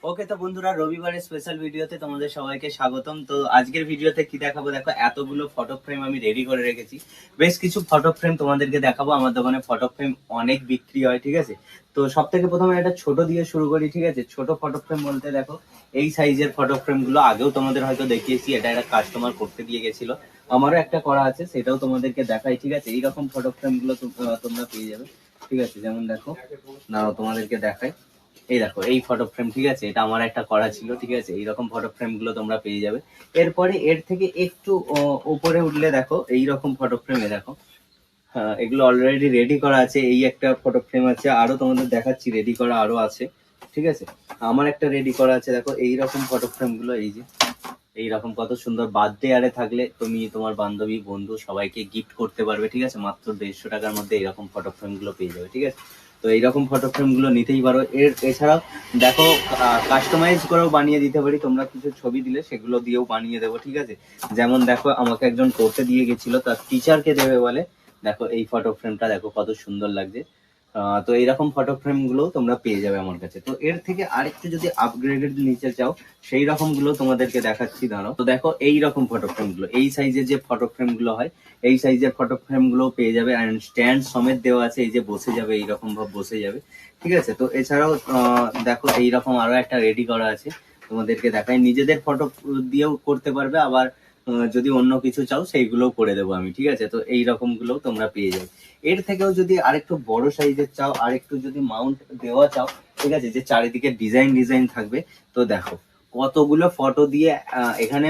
ওকে তো বন্ধুরা, রবিবারের স্পেশাল ভিডিওতে তোমাদের সবাইকে স্বাগতম। তো আজকের ভিডিওতে কি দেখাবো দেখো, এতগুলো ফটো ফ্রেম আমি রেডি করে রেখেছি। বেশ কিছু ফটো ফ্রেম তোমাদেরকে দেখাবো। আমার দোকানে ফটো ফ্রেম অনেক বিক্রি হয়, ঠিক আছে। তো সব থেকে প্রথমে একটা ছোট দিয়ে শুরু করি, ঠিক আছে। ছোট ফটো ফ্রেম বলতে দেখো এই সাইজের ফটো ফ্রেম গুলো আগেও তোমাদের হয়তো দেখিয়েছি। এটা একটা কাস্টমার করতে দিয়ে গেছিল, আমারও একটা করা আছে, সেটাও তোমাদেরকে দেখাই, ঠিক আছে। এইরকম ফটো ফ্রেম গুলো তোমরা পেয়ে যাবে, ঠিক আছে। যেমন দেখো, না তোমাদেরকে দেখাই, এই দেখো এই ফটো ফ্রেম, ঠিক আছে। এটা আমার একটা করা ছিল, ঠিক আছে। এইরকম ফটো ফ্রেম গুলো তোমরা পেয়ে যাবে। এরপরে এর থেকে একটু উপরে উঠলে দেখো এইরকম ফটো ফ্রেম, দেখো। হ্যাঁ, এগুলো অলরেডি রেডি করা আছে। এই একটা ফটো ফ্রেম আছে, আরো তোমাদের দেখাচ্ছি, রেডি করা আরো আছে, ঠিক আছে। আমার একটা রেডি করা আছে, দেখো এইরকম ফটো ফ্রেম গুলো। এই যে এইরকম কত সুন্দর, বার্থডে আরে থাকলে তুমি তোমার বান্ধবী বন্ধু সবাইকে গিফট করতে পারবে, ঠিক আছে। মাত্র 150 টাকার মধ্যে এইরকম ফটো ফ্রেম গুলো পেয়ে যাবে, ঠিক আছে। তো এইরকম ফটো ফ্রেম গুলো নিতেই পারো। এছাড়াও দেখো, কাস্টমাইজ করেও বানিয়ে দিতে পারি। তোমরা কিছু ছবি দিলে সেগুলো দিয়েও বানিয়ে দেবো, ঠিক আছে। যেমন দেখো, আমাকে একজন করতে দিয়ে গেছিল, তার টিচারকে দেবে বলে। দেখো এই ফটো ফ্রেমটা দেখো কত সুন্দর লাগছে। তো এইরকম ফটো ফ্রেম গুলো তোমরা পেয়ে যাবে আমার কাছে। তো এর থেকে আরেকটু যদি আপগ্রেডেড নিচে চাও, সেই রকম গুলো তোমাদেরকে দেখাচ্ছি, দাঁড়াও। তো দেখো এই রকম ফটো ফ্রেম গুলো, এই সাইজের যে ফটো ফ্রেম গুলো হয়, এই সাইজের ফটো ফ্রেম গুলো পেয়ে যাবে। অ্যান্ড স্ট্যান্ড সমেত দেওয়া আছে, এই যে বসে যাবে, এইরকম ভাবে বসে যাবে, ঠিক আছে। তো এছাড়াও দেখো এইরকম আরো একটা রেডি করা আছে, তোমাদেরকে দেখাই। নিজেদের ফটো দিয়েও করতে পারবে, আবার যদি অন্য কিছু চাও সেইগুলোও করে দেবো আমি, ঠিক আছে। তো এই রকম গুলোও তোমরা পেয়ে যাবে। এর থেকেও যদি আরেকটু বড় সাইজের চাও, আরেকটু যদি মাউন্ট দেওয়া চাও, ঠিক আছে, যে চারিদিকে ডিজাইন ডিজাইন থাকবে, তো দেখো কতগুলো ফটো দিয়ে এখানে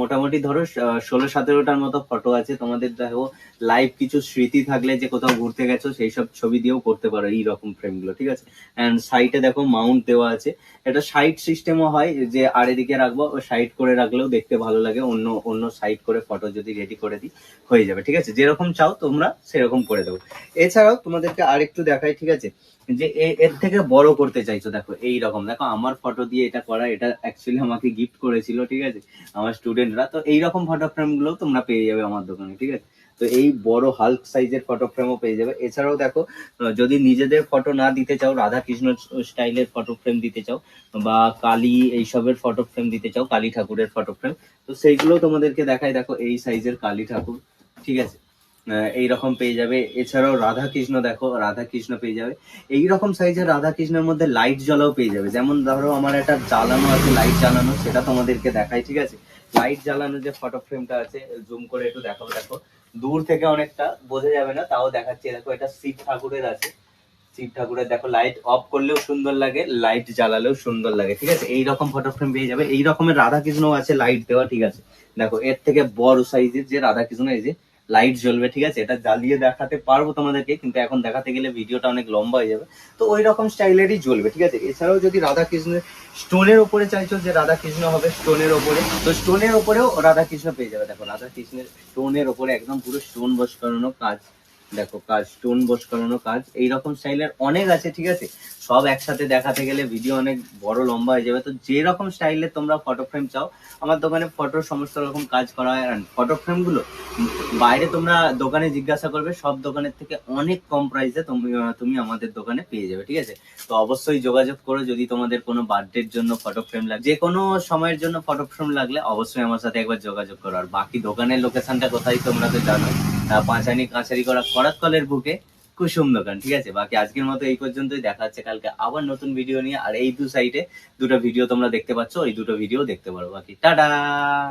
মোটামুটি ধরো 16-17টার মতো ফটো আছে। তোমাদের দেখো লাইভ কিছু স্মৃতি থাকলে, যে কোথাও ঘুরতে গেছো, সেই সব ছবি দিয়েও করতে পারো এই রকম ফ্রেম গুলো, ঠিক আছে। এন্ড সাইডে দেখো মাউন্ট দেওয়া আছে। এটা সাইড সিস্টেমও হয়, যে আর এদিকে রাখবো, সাইড করে রাখলেও দেখতে ভালো লাগে। অন্য অন্য সাইড করে ফটো যদি রেডি করে দিই, হয়ে যাবে, ঠিক আছে। যেরকম চাও তোমরা সেরকম করে দেবো। এছাড়াও তোমাদেরকে আরেকটু দেখাই, ঠিক আছে, যে এর থেকে বড় করতে চাইছো। দেখো এই রকম, দেখো আমার ফটো দিয়ে এটা করা, এটা অ্যাকচুয়ালি আমাকে গিফট করেছিল, ঠিক আছে, আমার স্টুডেন্টরা। তো এইরকম ফটো ফ্রেম গুলো তোমরা পেয়ে যাবে আমার দোকানে, ঠিক আছে। তো এই বড় হাল্ক সাইজের ফটো ফ্রেমও পেয়ে যাবে। এছাড়াও দেখো, যদি নিজেদের ফটো না দিতে চাও, রাধা কৃষ্ণ স্টাইলের ফটো ফ্রেম দিতে চাও, বা কালী এইসবের ফটো ফ্রেম দিতে চাও, কালী ঠাকুরের ফটো ফ্রেম, তো সেইগুলো তোমাদেরকে দেখাই। দেখো এই সাইজের কালী ঠাকুর, ঠিক আছে, এইরকম পেয়ে যাবে। এছাড়াও রাধা কৃষ্ণ, দেখো রাধা কৃষ্ণ পেয়ে যাবে। এইরকম সাইজের রাধা কৃষ্ণের মধ্যে লাইট জ্বালাও পেয়ে যাবে। যেমন ধরো আমার একটা জ্বালানো আছে, লাইট জ্বালানো, সেটা তোমাদেরকে দেখাই, ঠিক আছে। লাইট জ্বালানো যে ফটো ফ্রেমটা আছে, জুম করে একটু দেখাবো। দেখো দূর থেকে অনেকটা বোঝা যাবে না, তাও দেখাচ্ছি। দেখো এটা শিব ঠাকুরের আছে, শিব ঠাকুরের দেখো লাইট অফ করলেও সুন্দর লাগে, লাইট জ্বালালেও সুন্দর লাগে, ঠিক আছে। এইরকম ফটো ফ্রেম পেয়ে যাবে। এই রকমের রাধা কৃষ্ণ আছে লাইট দেওয়া, ঠিক আছে। দেখো এর থেকে বড় সাইজের যে রাধা কৃষ্ণ, এই যে লাইট জ্বলবে, ঠিক আছে। এটা জ্বালিয়ে দেখাতে পারবো তোমাদেরকে, কিন্তু এখন দেখাতে গেলে ভিডিওটা অনেক লম্বা হয়ে যাবে। তো ওই রকম স্টাইলেরই জ্বলবে, ঠিক আছে। এছাড়াও যদি রাধা কৃষ্ণের স্টোনের ওপরে চাইছো, যে রাধা কৃষ্ণ হবে স্টোনের ওপরে, তো স্টোনের ওপরেও রাধা কৃষ্ণ পেয়ে যাবে। দেখো রাধা কৃষ্ণের স্টোনের ওপরে একদম পুরো স্টোন বস করানো কাজ, দেখো কাজ, স্টোন বস করানো কাজ, এইরকম স্টাইলের অনেক আছে, ঠিক আছে। সব একসাথে দেখাতে গেলে ভিডিও অনেক বড় লম্বা হয়ে যাবে। তো যেরকম স্টাইলের তোমরা ফটো ফ্রেম চাও, আমার দোকানে ফটোর সমস্ত রকম কাজ করা হয়। আর ফটো ফ্রেম গুলো বাইরে তোমরা দোকানে জিজ্ঞাসা করবে, সব দোকানের থেকে অনেক কম প্রাইসে তুমি আমাদের দোকানে পেয়ে যাবে, ঠিক আছে। তো অবশ্যই যোগাযোগ করো, যদি তোমাদের কোনো বার্থডের জন্য ফটো ফ্রেম লাগে, যে কোনো সময়ের জন্য ফটো ফ্রেম লাগলে অবশ্যই আমার সাথে একবার যোগাযোগ করো। আর বাকি দোকানের লোকেশনটা কোথায় তোমরা তো জানো, পাঁচানি কাছারি করা খড়াতকলের বুকে কুসুম দোকান, ঠিক আছে। বাকি আজকের মতো এই পর্যন্তই। দেখা হচ্ছে কালকে আবার নতুন ভিডিও নিয়ে। আর এই দু সাইডে দুটো ভিডিও তোমরা দেখতে পাচ্ছ, ওই দুটো ভিডিও দেখতে পারো। বাকি টাটা।